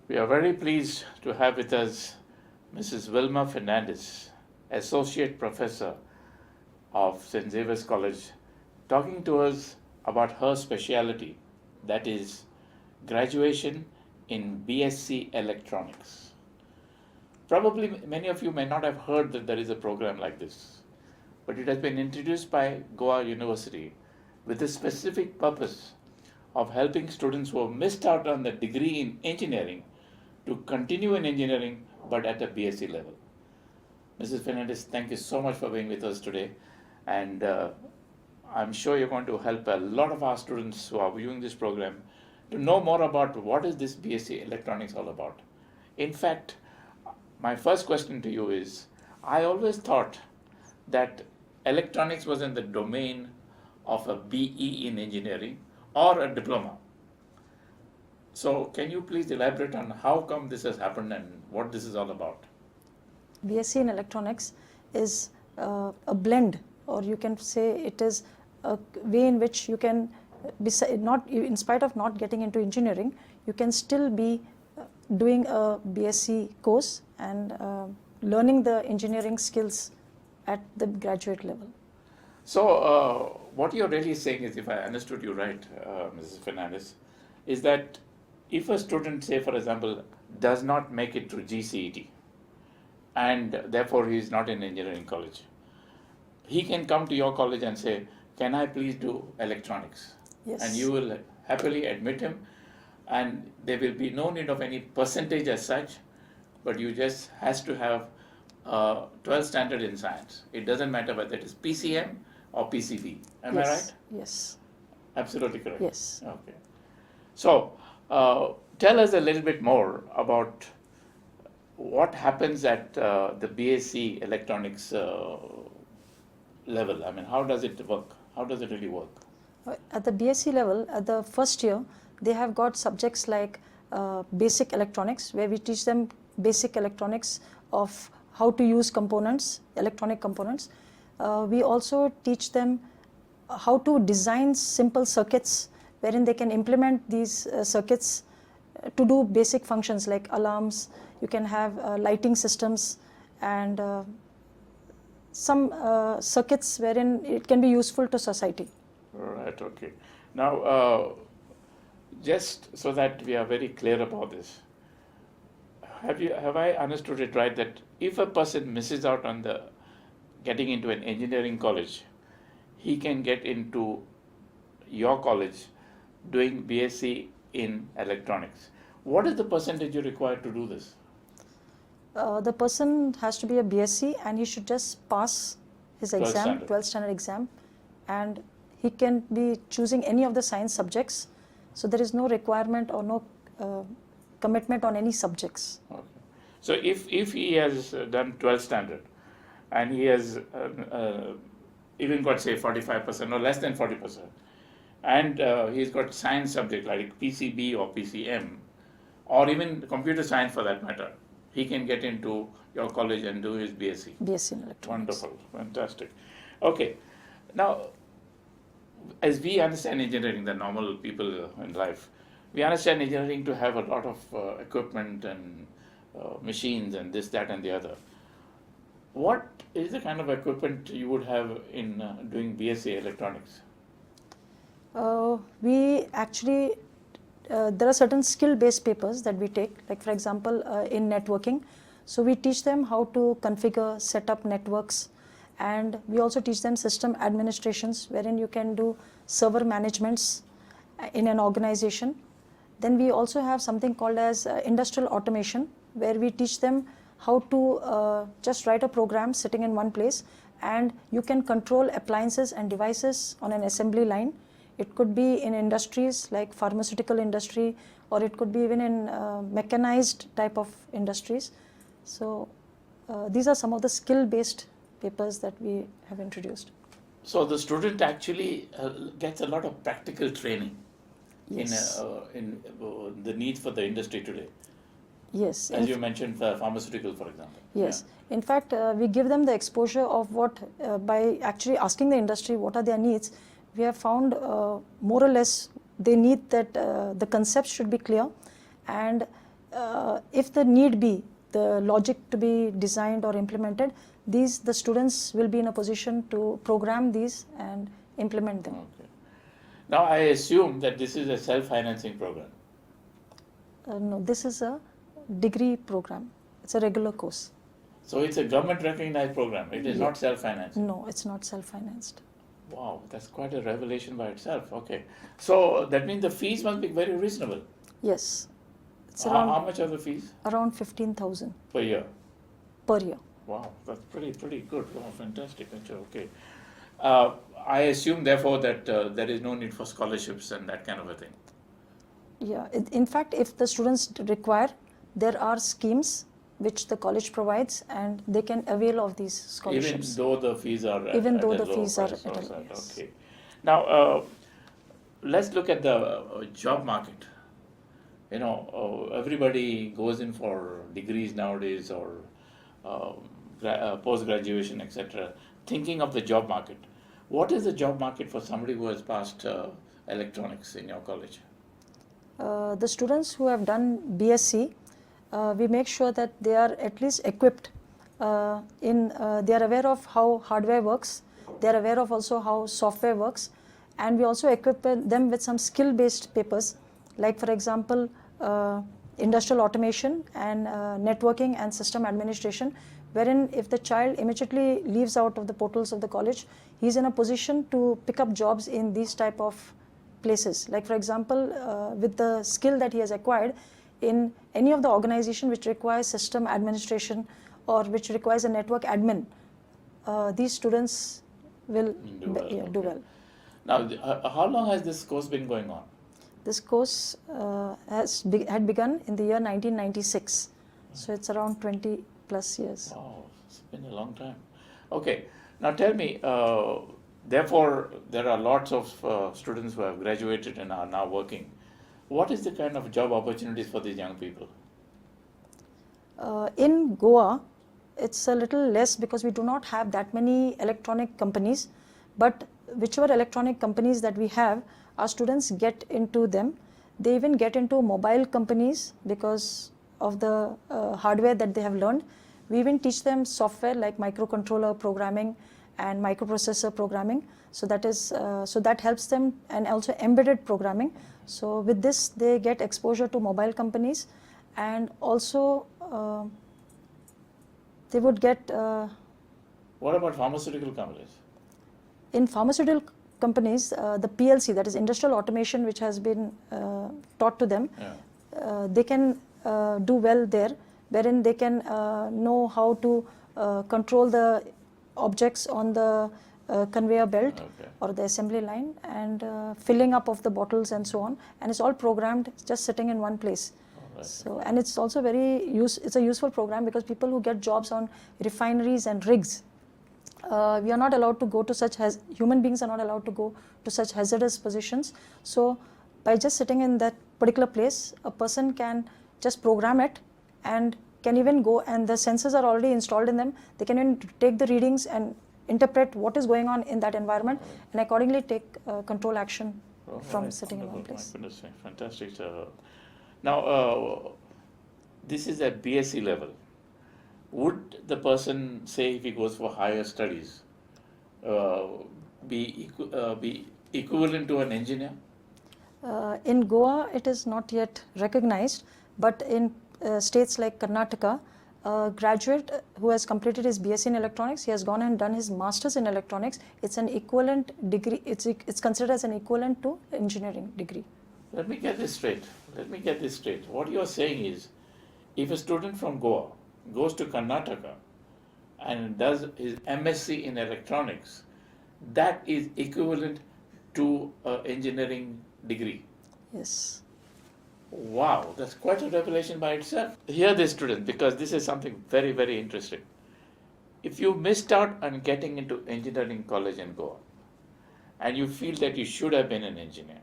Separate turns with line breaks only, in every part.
We are very pleased to have with us Mrs. Vilma Fernandes, Associate Professor of St. Xavier's College, talking to us about her specialty, that is graduation in B.Sc Electronics. Probably many of you may not have heard that there is a program like this, but it has been introduced by Goa University with the specific purpose of helping students who have missed out on the degree in engineering to continue in engineering but at a B.Sc level. Mrs. Fernandes, thank you so much for being with us today, and I'm sure you're going to help a lot of our students who are viewing this program to know more about what is this B.Sc Electronics all about. In fact, my first question to you is, I always thought that electronics was in the domain of a BE in engineering or a diploma. So can you please elaborate on how come this has happened and what this is all about?
B.Sc in electronics is a blend, or you can say it is a way in which you can, in spite of not getting into engineering, you can still be doing a B.Sc course and learning the engineering skills at the graduate level.
So what you're really saying is, if I understood you right, Mrs. Fernandes, is that if a student, say for example, does not make it through GCET and therefore he is not in engineering college, he can come to your college and say, can I please do electronics?
Yes.
And you will happily admit him, and there will be no need of any percentage as such, but you just has to have 12th standard in science. It doesn't matter whether it is PCM or PCB. Am I right?
Yes.
Absolutely correct.
Yes.
Okay. So tell us a little bit more about what happens at the B.Sc Electronics level. I mean, how does it work? How does it really work?
At the B.Sc level, at the first year, they have got subjects like basic electronics, where we teach them basic electronics of how to use components, electronic components. We also teach them how to design simple circuits wherein they can implement these circuits to do basic functions like alarms. You can have lighting systems and some circuits wherein it can be useful to society.
Right, okay. Now, just so that we are very clear about this, have I understood it right that if a person misses out on the getting into an engineering college, he can get into your college doing B.Sc in electronics? What is the percentage you require to do this?
The person has to be a B.Sc and he should just pass his
12th
exam,
standard.
12th standard exam, and he can be choosing any of the science subjects. So there is no requirement or no commitment on any subjects.
Okay. So if he has done 12th standard and he has even got say 45% or less than 40%, and he's got science subject like PCB or PCM, or even computer science for that matter, he can get into your college and do his B.Sc.
B.Sc in electronics.
Wonderful, fantastic. Okay, now as we understand engineering, the normal people in life, we understand engineering to have a lot of equipment and machines and this, that and the other. What is the kind of equipment you would have in doing B.Sc Electronics?
We actually, there are certain skill-based papers that we take, like for example in networking. So we teach them how to configure, set up networks, and we also teach them system administrations, wherein you can do server managements in an organization. Then we also have something called as industrial automation, where we teach them how to just write a program sitting in one place, and you can control appliances and devices on an assembly line. It could be in industries like pharmaceutical industry, or it could be even in mechanized type of industries. So these are some of the skill-based papers that we have introduced.
So the student actually gets a lot of practical training.
Yes.
In the need for the industry today.
Yes.
As you mentioned, pharmaceutical, for example.
Yes. Yeah. In fact, we give them the exposure of what, by actually asking the industry what are their needs, we have found more or less they need that the concepts should be clear, and if the need be, the logic to be designed or implemented, the students will be in a position to program these and implement them.
Okay. Now I assume that this is a self-financing program.
No, this is a degree program. It's a regular course.
So it's a government recognized program. It is
Yeah.
not self-financing.
No, it's not self-financed.
Wow, that's quite a revelation by itself. Okay. So that means the fees must be very reasonable.
Yes, it's
How
around
much are the fees
15,000
per year?
per year.
Wow, that's pretty good. Wow, fantastic. Okay. I assume therefore that there is no need for scholarships and that kind of a thing.
Yeah, in fact, if the students require, there are schemes which the college provides, and they can avail of these scholarships.
Even though the fees are
Even
at
though
a
the
low
fees are
price
at a
also.
low, yes.
Okay. Now let's look at the job market. You know, everybody goes in for degrees nowadays or post-graduation, etc., thinking of the job market. What is the job market for somebody who has passed electronics in your college?
The students who have done B.Sc, we make sure that they are at least equipped they are aware of how hardware works, they are aware of also how software works, and we also equip them with some skill-based papers, like for example, industrial automation and networking and system administration, wherein if the child immediately leaves out of the portals of the college, he is in a position to pick up jobs in these type of places. Like for example, with the skill that he has acquired in any of the organization which requires system administration or which requires a network admin, these students will do well.
Now, how long has this course been going on?
This course had begun in the year 1996, so it's around 20 plus years.
Wow, it's been a long time. Okay, now tell me, therefore, there are lots of students who have graduated and are now working. What is the kind of job opportunities for these young people?
In Goa, it's a little less because we do not have that many electronic companies, but whichever electronic companies that we have, our students get into them. They even get into mobile companies because of the hardware that they have learned. We even teach them software like microcontroller programming and microprocessor programming. So that helps them, and also embedded programming. So with this, they get exposure to mobile companies, and also they would get.
What about pharmaceutical companies?
In pharmaceutical companies, the PLC, that is industrial automation, which has been taught to them, they can do well there, wherein they can know how to control the objects on the conveyor belt or the assembly line, and filling up of the bottles and so on, and it's all programmed just sitting in one place. So, and it's also it's a useful program because people who get jobs on refineries and rigs, we are not allowed to go to human beings are not allowed to go to such hazardous positions. So by just sitting in that particular place, a person can just program it and can even go, and the sensors are already installed in them. They can even take the readings and interpret what is going on in that environment, and accordingly take control action from sitting in one place.
My goodness, fantastic. Now, this is at B.Sc level. Would the person, say, if he goes for higher studies, be equivalent to an engineer?
In Goa, it is not yet recognized, but in states like Karnataka, a graduate who has completed his B.Sc in electronics, he has gone and done his master's in electronics. It's an equivalent degree. It's considered as an equivalent to engineering degree.
Let me get this straight. What you are saying is, if a student from Goa goes to Karnataka and does his MSc in electronics, that is equivalent to an engineering degree.
Yes.
Wow, that's quite a revelation by itself. Hear this, student, because this is something very, very interesting. If you missed out on getting into engineering college in Goa and you feel that you should have been an engineer,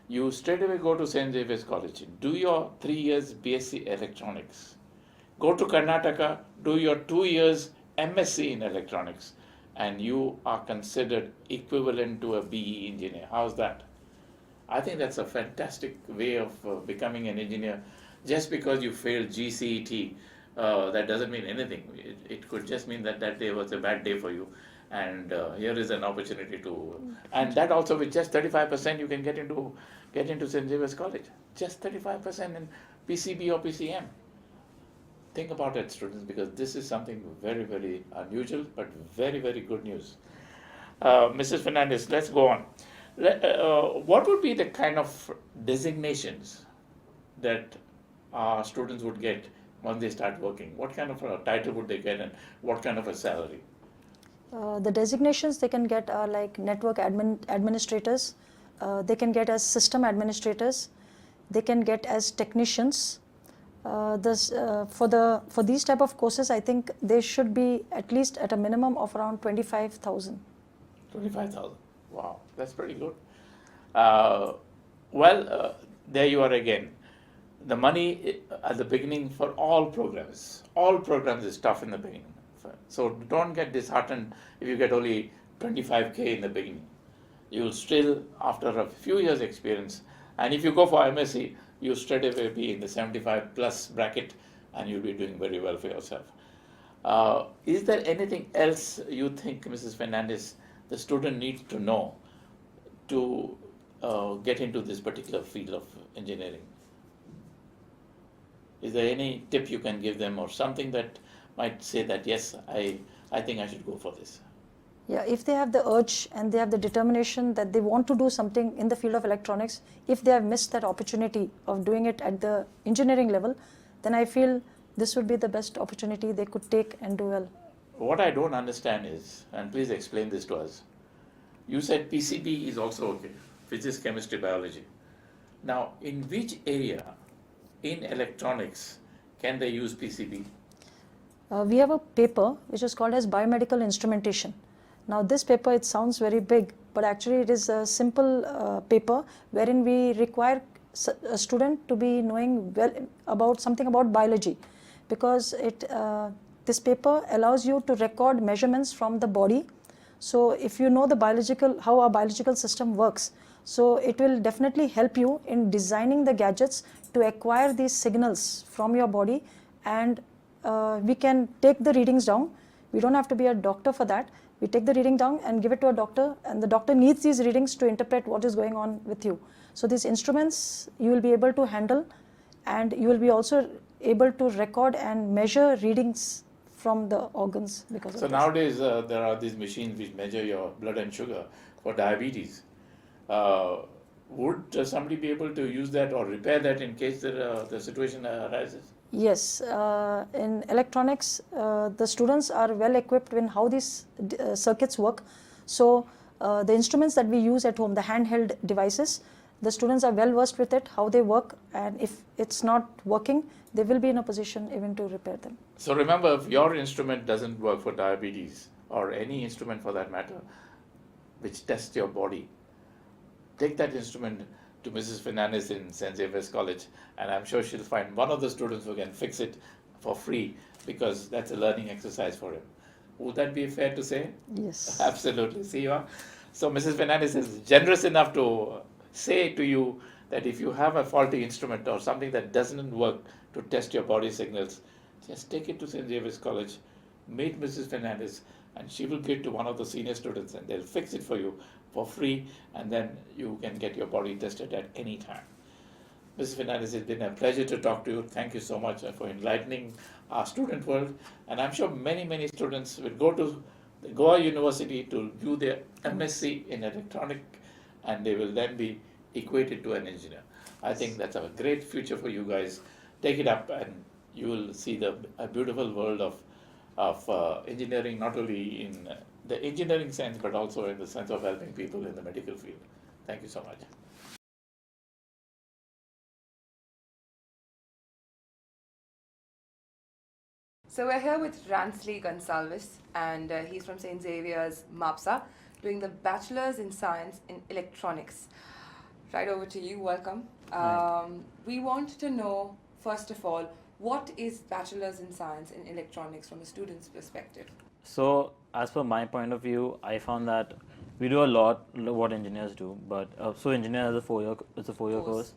you straight away go to St. Xavier's College, do your 3 years B.Sc electronics, go to Karnataka, do your 2 years MSc in electronics, and you are considered equivalent to a BE engineer. How's that? I think that's a fantastic way of becoming an engineer. Just because you failed GCET, that doesn't mean anything. It could just mean that that day was a bad day for you, and here is an opportunity to, and that also with just 35% you can get into St. Xavier's College. Just 35% in PCB or PCM. Think about it, students, because this is something very, very unusual, but very, very good news. Mrs. Fernandes, let's go on. What would be the kind of designations that students would get once they start working? What kind of a title would they get, and what kind of a salary?
The designations they can get are like network administrators, they can get as system administrators, they can get as technicians. For these type of courses, I think they should be at least at a minimum of around 25,000.
25,000. Wow, that's pretty good. There you are again. The money at the beginning for all programs is tough in the beginning. So don't get disheartened if you get only 25K in the beginning. You'll still, after a few years experience, and if you go for MSc, you straight away be in the 75 plus bracket, and you'll be doing very well for yourself. Is there anything else you think, Mrs. Fernandes, the student needs to know to get into this particular field of engineering? Is there any tip you can give them, or something that might say that, yes, I think I should go for this?
Yeah, if they have the urge and they have the determination that they want to do something in the field of electronics, if they have missed that opportunity of doing it at the engineering level, then I feel this would be the best opportunity they could take and do well.
What I don't understand is, and please explain this to us, you said PCB is also okay, physics, chemistry, biology. Now, in which area in electronics can they use PCB?
We have a paper which is called as Biomedical Instrumentation. Now this paper, it sounds very big, but actually it is a simple paper wherein we require a student to be knowing well about something about biology, because this paper allows you to record measurements from the body. So if you know how our biological system works, so it will definitely help you in designing the gadgets to acquire these signals from your body, and we can take the readings down. We don't have to be a doctor for that. We take the reading down and give it to a doctor, and the doctor needs these readings to interpret what is going on with you. So these instruments you will be able to handle, and you will be also able to record and measure readings from the organs because of
So
this.
nowadays there are these machines which measure your blood and sugar for diabetes. Would somebody be able to use that or repair that in case the situation arises?
Yes, in electronics, the students are well equipped in how these circuits work. So the instruments that we use at home, the handheld devices, the students are well versed with it, how they work, and if it's not working, they will be in a position even to repair them.
So remember, if your instrument doesn't work for diabetes, or any instrument for that matter, which tests your body, take that instrument to Mrs. Fernandes in St. Xavier's College, and I'm sure she'll find one of the students who can fix it for free, because that's a learning exercise for him. Would that be fair to say?
Yes.
Absolutely. See you are. So Mrs. Fernandes is generous enough to say to you that if you have a faulty instrument or something that doesn't work to test your body signals, just take it to St. Xavier's College, meet Mrs. Fernandes, and she will give to one of the senior students, and they'll fix it for you for free, and then you can get your body tested at any time. Mrs. Fernandes, it's been a pleasure to talk to you. Thank you so much for enlightening our student world, and I'm sure many students will go to the Goa University to do their MSc in electronic, and they will then be equated to an engineer. I think that's a great future for you guys. Take it up, and you will see a beautiful world of engineering, not only in the engineering sense, but also in the sense of helping people in the medical field. Thank you so much.
So we're here with Ransley Gonsalves, and he's from St. Xavier's Mapusa, doing the Bachelor's in Science in Electronics. Right over to you, welcome. We want to know, first of all, what is Bachelor's in Science in Electronics from a student's perspective?
So, as per my point of view, I found that we do a lot what engineers do, but so engineer has a 4-year course.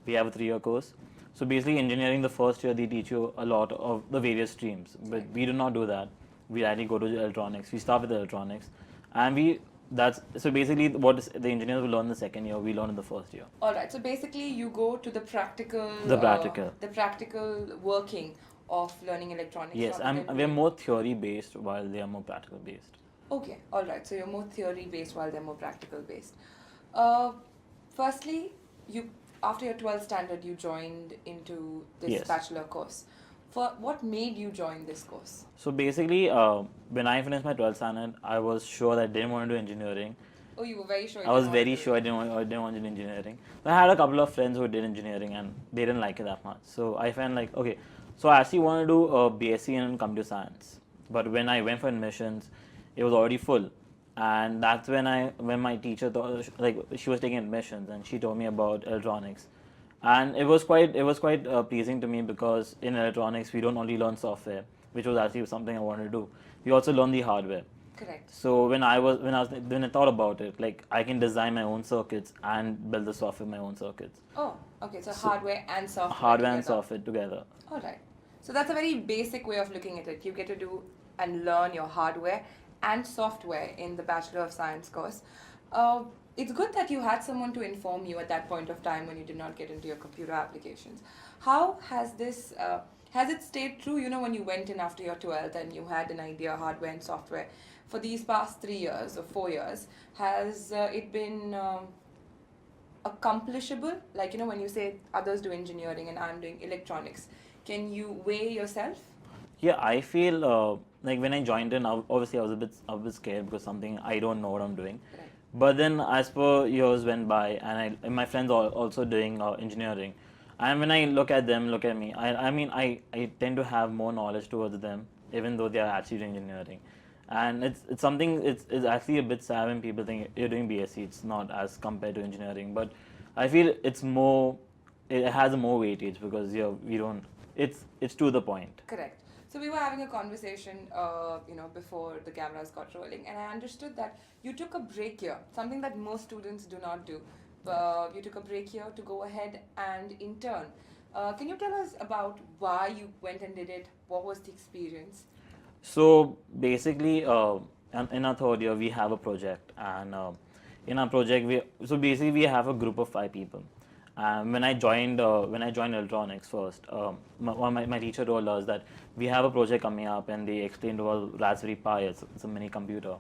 We have a 3-year course, So basically, engineering, the first year they teach you a lot of the various streams, but we do not do that. We actually go to electronics. We start with electronics, and that's so basically what the engineers will learn the second year, we learn in the first year.
All right. So basically, you go to the practical. The practical working of learning electronics.
Yes, we're more theory based while they are more practical based.
Okay. All right. So you're more theory based while they're more practical based. Firstly, after your 12th standard, you joined into this bachelor course. What made you join this course?
So basically, when I finished my 12th standard, I was sure that I didn't want to do engineering.
Oh, you were very sure.
I was very sure I didn't want to do engineering. I had a couple of friends who did engineering and they didn't like it that much. So I felt like, okay, so I actually want to do a B.Sc in computer science. But when I went for admissions, it was already full. And that's when my teacher thought, like, she was taking admissions and she told me about electronics. And it was quite pleasing to me because in electronics we don't only learn software, which was actually something I wanted to do. We also learn the hardware.
Correct.
So when I thought about it, like, I can design my own circuits and build the software my own circuits.
Oh, okay. So hardware and software.
Hardware and software together.
All right. So that's a very basic way of looking at it. You get to do and learn your hardware and software in the Bachelor of Science course. It's good that you had someone to inform you at that point of time when you did not get into your computer applications. How has this, has it stayed true, when you went in after your 12th and you had an idea, hardware and software, for these past 3 years or 4 years, has it been accomplishable? Like, when you say others do engineering and I'm doing electronics, can you weigh yourself?
Yeah, I feel like when I joined in, obviously I was a bit scared because something I don't know what I'm doing.
Right.
But then as per years went by and my friends are also doing engineering, and when I look at them, look at me, I tend to have more knowledge towards them even though they are actually doing engineering. And it's actually a bit sad when people think you're doing B.Sc, it's not as compared to engineering. But I feel it has more weightage because it's to the point.
Correct. So we were having a conversation, before the cameras got rolling, and I understood that you took a break here, something that most students do not do. You took a break here to go ahead and intern. Can you tell us about why you went and did it? What was the experience?
So basically, in our third year, we have a project, and in our project, we have a group of 5 people. When I joined electronics first, my teacher told us that we have a project coming up, and they explained to us Raspberry Pi. It's a mini computer.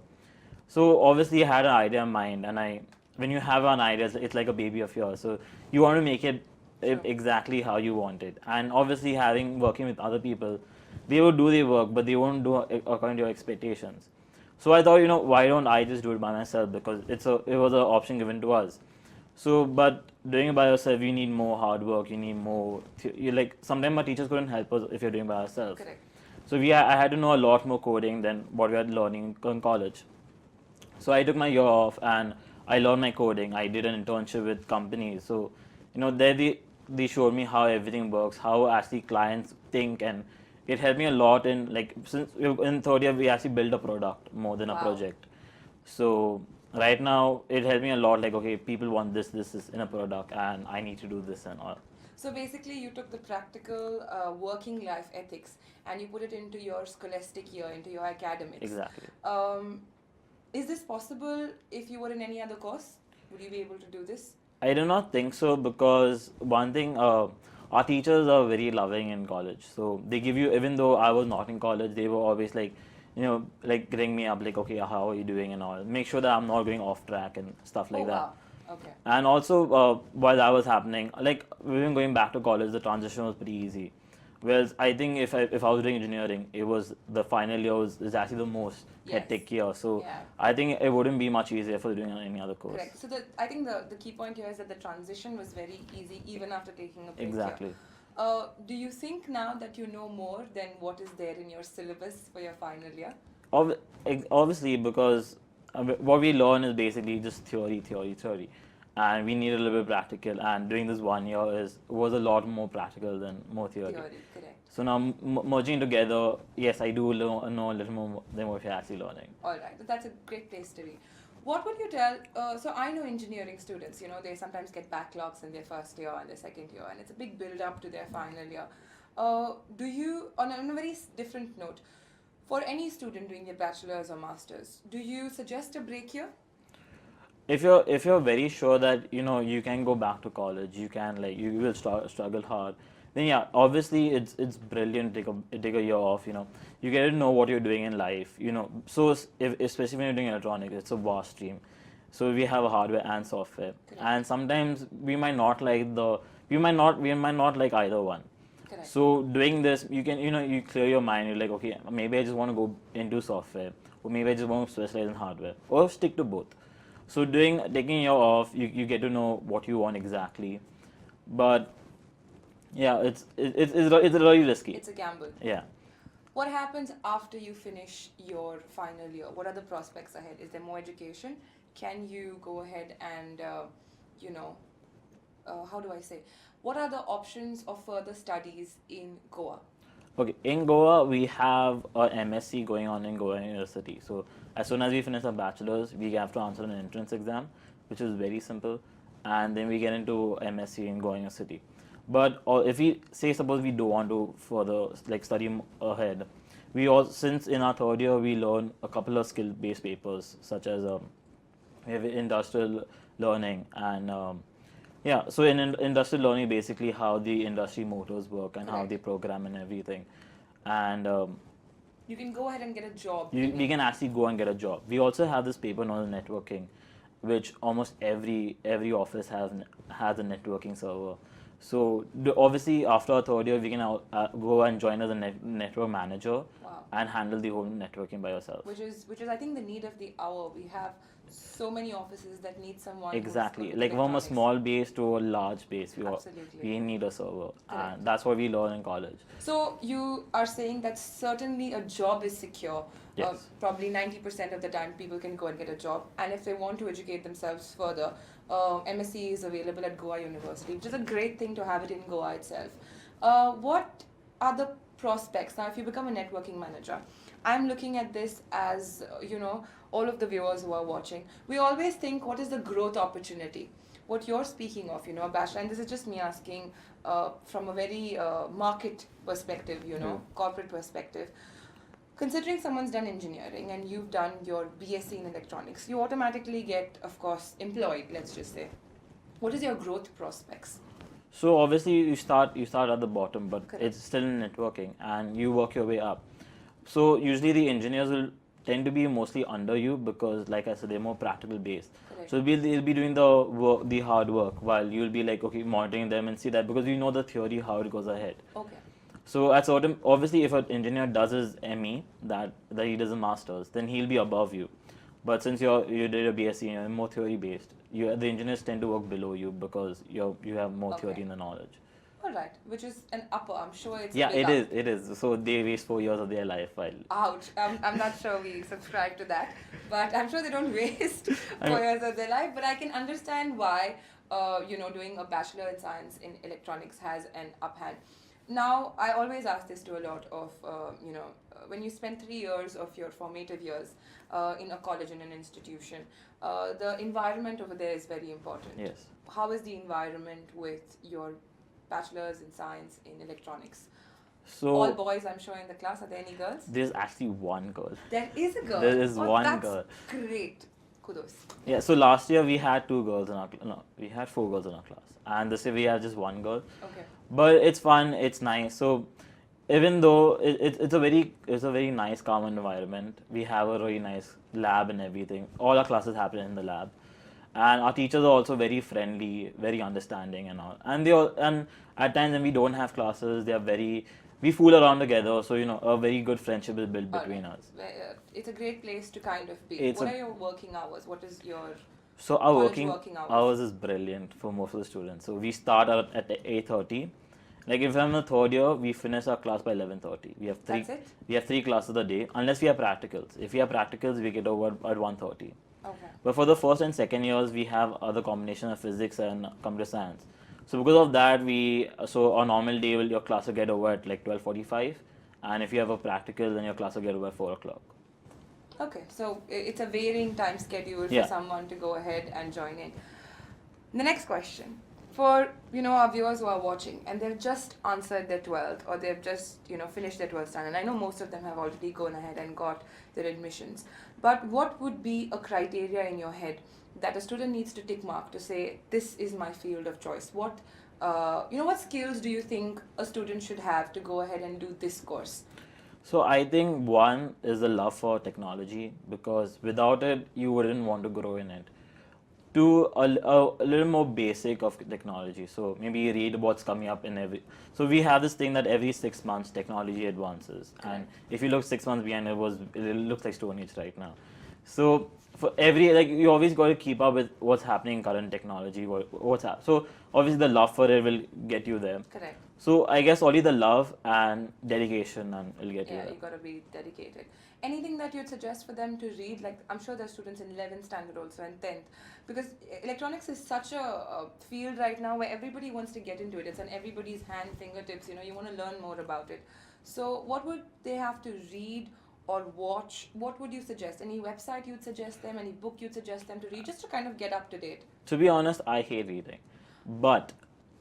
So obviously, I had an idea in mind, and when you have an idea, it's like a baby of yours. So you want to make it exactly how you want it. And obviously, working with other people, they will do their work, but they won't do it according to your expectations. So I thought, why don't I just do it by myself? Because it was an option given to us. So, but doing it by yourself, you need more hard work. You need more. Sometimes my teachers couldn't help us if you're doing it by yourself.
Correct.
So I had to know a lot more coding than what we had learning in college. So I took my year off and I learned my coding. I did an internship with companies. So, there they showed me how everything works, how actually clients think, and it helped me a lot since in third year we actually built a product more than a project. So right now it helped me a lot, okay, people want this is in a product and I need to do this and all.
So basically you took the practical working life ethics and you put it into your scholastic year, into your academics.
Exactly.
Is this possible if you were in any other course? Would you be able to do this?
I do not think so, because one thing, our teachers are very loving in college. So they give you, even though I was not in college, they were always getting me up, okay, how are you doing and all. Make sure that I'm not going off track and stuff like that.
Wow. Okay.
And also, while that was happening, even going back to college, the transition was pretty easy. Whereas I think if I was doing engineering, it was the final year is actually the most hectic year. So I think it wouldn't be much easier for doing any other course.
Correct. So I think the key point here is that the transition was very easy even after taking a break.
Exactly.
Do you think now that you know more than what is there in your syllabus for your final year?
Obviously, because what we learn is basically just theory. And we need a little bit practical, and doing this 1 year was a lot more practical than more theory.
Correct.
So now merging together, yes, I do know a little more than what you're actually learning.
All right, that's a great place to be. What would you tell? So I know engineering students, they sometimes get backlogs in their first year and their second year, and it's a big build up to their final year. Do you, on a very different note, for any student doing their bachelor's or master's, do you suggest a break year?
If you're very sure that you can go back to college, you will struggle hard, then yeah, obviously it's brilliant to take a year off. You get to know what you're doing in life. So especially when you're doing electronics, it's a vast stream. So we have a hardware and software,
Correct.
and sometimes we might not like either one.
Correct.
So doing this, you can you clear your mind. You're like, okay, maybe I just want to go into software, or maybe I just want to specialize in hardware, or stick to both. So taking a year off, you get to know what you want exactly, but yeah, it's really risky.
It's a gamble.
Yeah.
What happens after you finish your final year? What are the prospects ahead? Is there more education? Can you go ahead and, how do I say? What are the options of further studies in Goa?
Okay, in Goa, we have a MSc going on in Goa University. So as soon as we finish our bachelor's, we have to answer an entrance exam, which is very simple, and then we get into MSc in Goa University. But if we say, suppose we don't want to further study ahead, we all, since in our third year we learn a couple of skill-based papers, such as we have industrial learning and yeah, so in industrial learning, basically how the industry motors work and how
Correct.
they program and everything, and
You can go ahead and get a job.
we can actually go and get a job. We also have this paper known as networking, which almost every office has a networking server. So obviously after our third year, we can go and join as a network manager.
Wow.
And handle the whole networking by yourself.
Which is I think the need of the hour. We have so many offices that need someone. who's
Exactly,
good with
like from a
electronics.
small base to a large base,
Absolutely.
we need a server,
Correct.
and that's what we learn in college.
So you are saying that certainly a job is secure.
Yes.
Probably 90% of the time people can go and get a job, and if they want to educate themselves further, MSc is available at Goa University, which is a great thing to have it in Goa itself. What are the prospects now if you become a networking manager? I'm looking at this as all of the viewers who are watching. We always think, what is the growth opportunity? What you're speaking of, a bachelor, and this is just me asking from a very market perspective, corporate perspective. Considering someone's done engineering and you've done your B.Sc in electronics, you automatically get, of course, employed, let's just say. What is your growth prospects?
So obviously you start at the bottom, but
Correct.
it's still in networking, and you work your way up. So usually the engineers will tend to be mostly under you because, like I said, they're more practical based.
Correct.
So they'll be doing the work, the hard work, while you'll be like, okay, monitoring them and see that, because you know the theory how it goes ahead.
Okay.
So at certain, obviously, if an engineer does his ME, that he does a master's, then he'll be above you. But since you did a B.Sc and you're more theory based, the engineers tend to work below you because you have more
Okay.
theory in the knowledge.
All right, which is an upper. I'm sure it's
Yeah,
a big up.
it is. So they waste 4 years of their life while.
Ouch. I'm not sure we subscribe to that, but I'm sure they don't waste 4 years of their life. But I can understand why, doing a bachelor in science in electronics has an uphand. Now, I always ask this to a lot of, when you spend 3 years of your formative years in a college, in an institution, the environment over there is very important.
Yes.
How is the environment with your bachelor's in science in electronics?
So
All boys, I'm sure, in the class. Are there any girls?
there's actually one girl.
There is a girl.
There is one
that's
girl.
Great. Kudos.
Yeah. So last year we had 2 girls in our we had 4 girls in our class, and this year we have just 1 girl.
Okay.
But it's fun. It's nice. So even though it's a very nice, calm environment, we have a really nice lab and everything. All our classes happen in the lab, and our teachers are also very friendly, very understanding, and all. And at times when we don't have classes, we fool around together. So a very good friendship is built between
Alright.
us.
It's a great place to kind of be.
It's
What
a-
are your working hours? What is your
So our
college
working
hours?
hours is brilliant for most of the students. So we start at 8:30. Like if I'm in the third year, we finish our class by 11:30. We have
That's it?
We have 3 classes a day, unless we have practicals. If we have practicals, we get over at 1:30.
Okay.
But for the first and second years, we have other combination of physics and computer science. So because of that, so on normal day, your class will get over at like 12:45, and if you have a practical, then your class will get over at 4 o'clock.
Okay, so it's a varying time schedule for
Yeah.
someone to go ahead and join in. The next question, for our viewers who are watching and they've just answered their 12th or they've just finished their 12th standard, and I know most of them have already gone ahead and got their admissions, but what would be a criteria in your head that a student needs to tick mark to say this is my field of choice? What what skills do you think a student should have to go ahead and do this course?
So I think one is the love for technology, because without it you wouldn't want to grow in it. Two, a little more basic of technology. So maybe you read what's coming up in every. So we have this thing that every 6 months technology advances, and if you look 6 months behind, it looks like Stone Age right now. So for every, like, you always got to keep up with what's happening in current technology. So obviously the love for it will get you there.
Correct.
So I guess only the love and dedication and will get you
Yeah,
there.
you got to be dedicated. Anything that you'd suggest for them to read? Like, I'm sure there's students in 11th standard also and 10th, because electronics is such a field right now where everybody wants to get into it. It's on everybody's hand, fingertips. You want to learn more about it. So what would they have to read or watch? What would you suggest? Any website you'd suggest them? Any book you'd suggest them to read, just to kind of get up to date?
To be honest, I hate reading, but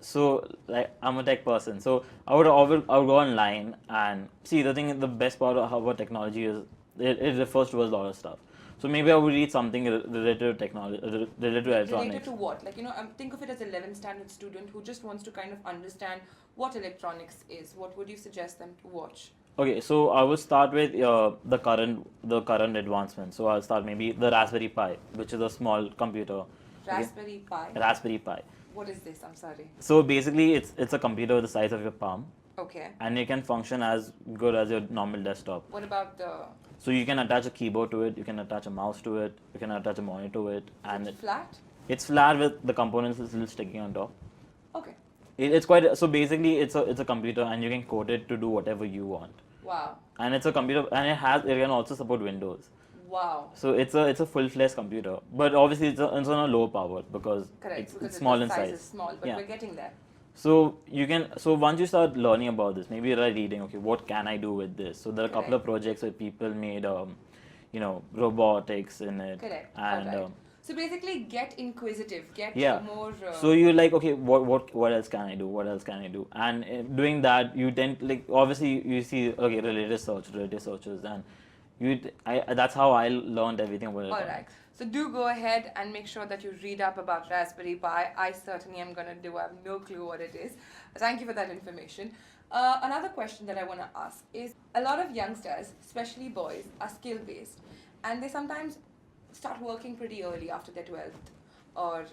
so, like, I'm a tech person, so I would go online and see. The best part of how technology is, it refers to a lot of stuff. So maybe I would read something related to technology, related to electronics.
Related to what? Like, think of it as an 11th standard student who just wants to kind of understand what electronics is. What would you suggest them to watch?
Okay, so I will start with the current advancements. So I'll start maybe the Raspberry Pi, which is a small computer.
Raspberry Pi.
Raspberry Pi.
What is this? I'm sorry.
So basically, it's a computer the size of your palm,
Okay.
and it can function as good as your normal desktop.
What about the
So you can attach a keyboard to it, you can attach a mouse to it, you can attach a monitor to it, and
flat?
it's flat with the components still sticking on top.
Okay.
It's quite, so basically it's a computer, and you can code it to do whatever you want.
Wow.
And it's a computer, and it can also support Windows.
Wow.
So it's a full-fledged computer, but obviously it's on a low power because
Correct.
it's small in
the
size.
Is small, but
Yeah.
we're getting there.
So once you start learning about this, maybe you're reading, okay, what can I do with this? So there are a couple of projects where people made robotics in it.
Correct.
And
Alright. So basically, get inquisitive. Get more.
So you're like, okay, what else can I do? What else can I do? And doing that, you tend, like, obviously you see, okay, related searches, and that's how I learned everything about it.
All right. So do go ahead and make sure that you read up about Raspberry Pi. I certainly am going to do. I have no clue what it is. Thank you for that information. Another question that I want to ask is, a lot of youngsters, especially boys, are skill-based, and they sometimes start working pretty early after their 12th, or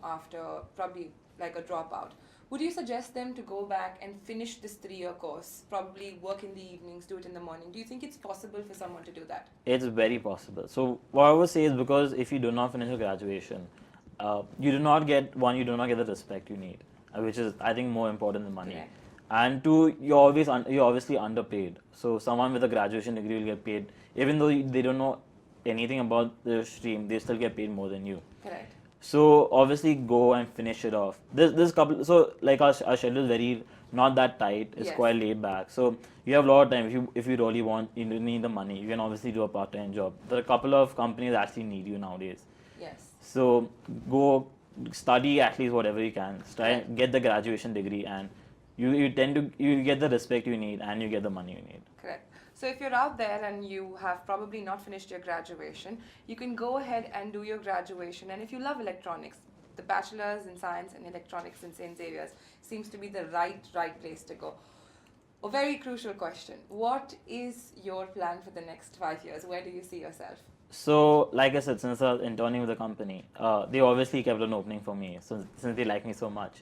after probably like a dropout. Would you suggest them to go back and finish this 3-year course, probably work in the evenings, do it in the morning? Do you think it's possible for someone to do that?
It's very possible. So what I would say is, because if you do not finish your graduation, you do not get the respect you need, which is, I think, more important than money.
Correct.
And two, you're obviously underpaid. So someone with a graduation degree will get paid, even though they don't know anything about the stream, they still get paid more than you.
Correct.
So obviously go and finish it off. This couple, so like our schedule is very not that tight. It's quite laid back. So you have a lot of time. If you really want, you need the money, you can obviously do a part-time job. There are a couple of companies that actually need you nowadays.
Yes.
So go study at least whatever you can. Try get the graduation degree, and you get the respect you need, and you get the money you need.
Correct. So if you're out there and you have probably not finished your graduation, you can go ahead and do your graduation. And if you love electronics, the Bachelor's in Science and Electronics in St. Xavier's seems to be the right place to go. A very crucial question. What is your plan for the next 5 years? Where do you see yourself?
So, like I said, since I was interning with the company, they obviously kept an opening for me, since they like me so much.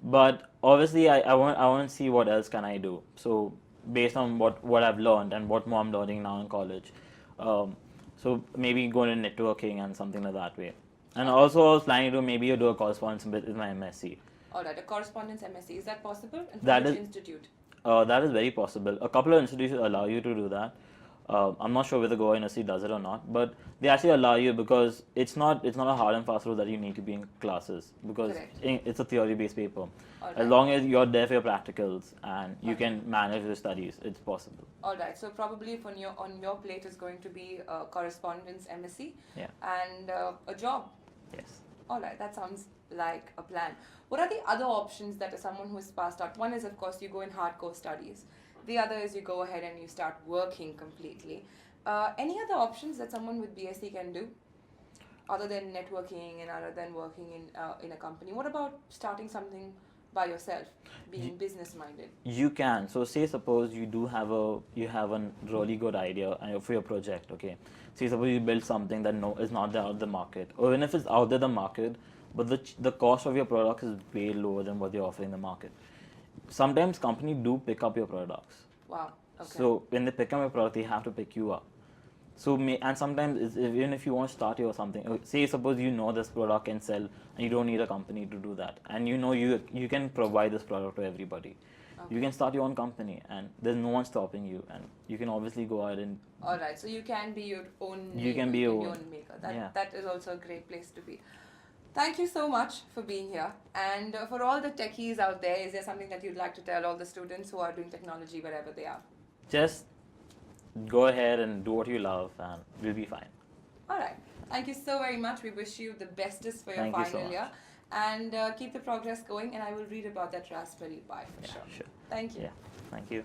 But obviously, I want to see what else can I do. So, based on what I've learned and what more I'm learning now in college, so maybe go into networking and something like that way. And also, I was planning to maybe do a correspondence with my MSc.
All right, a correspondence MSc. Is that possible? And
That
which
is-
institute?
That is very possible. A couple of institutions allow you to do that. I'm not sure whether Goa University does it or not, but they actually allow you because it's not a hard and fast rule that you need to be in classes because
Correct.
it's a theory-based paper.
Alright.
As long as you're there for your practicals and you
Okay.
can manage your studies, it's possible.
All right. So probably if on your plate is going to be correspondence MSc
Yeah.
and a job.
Yes.
All right, that sounds like a plan. What are the other options that someone who is passed out? One is, of course, you go in hardcore studies. The other is you go ahead and you start working completely. Any other options that someone with B.Sc can do, other than networking and other than working in a company? What about starting something by yourself, being business-minded?
You can. So say suppose you have a really good idea for your project. Okay. Say suppose you build something that is not there out the market, or even if it's out there the market, but the cost of your product is way lower than what you're offering the market. Sometimes companies do pick up your products.
Wow. Okay.
So when they pick up your product, they have to pick you up. So and sometimes even if you want to start your something, say suppose you know this product can sell and you don't need a company to do that, and you know you can provide this product to everybody.
Okay.
You can start your own company and there's no one stopping you, and you can obviously go out and
All right, so you can be your own.
You can be your own.
maker.
Yeah.
That is also a great place to be. Thank you so much for being here. And for all the techies out there, is there something that you'd like to tell all the students who are doing technology wherever they are?
just go ahead and do what you love and we'll be fine.
All right. Thank you so very much. We wish you the bestest for your
Thank you so
final
much.
year. And keep the progress going. And I will read about that Raspberry Pi for
Yeah,
sure.
sure.
Thank you.
Yeah, thank you.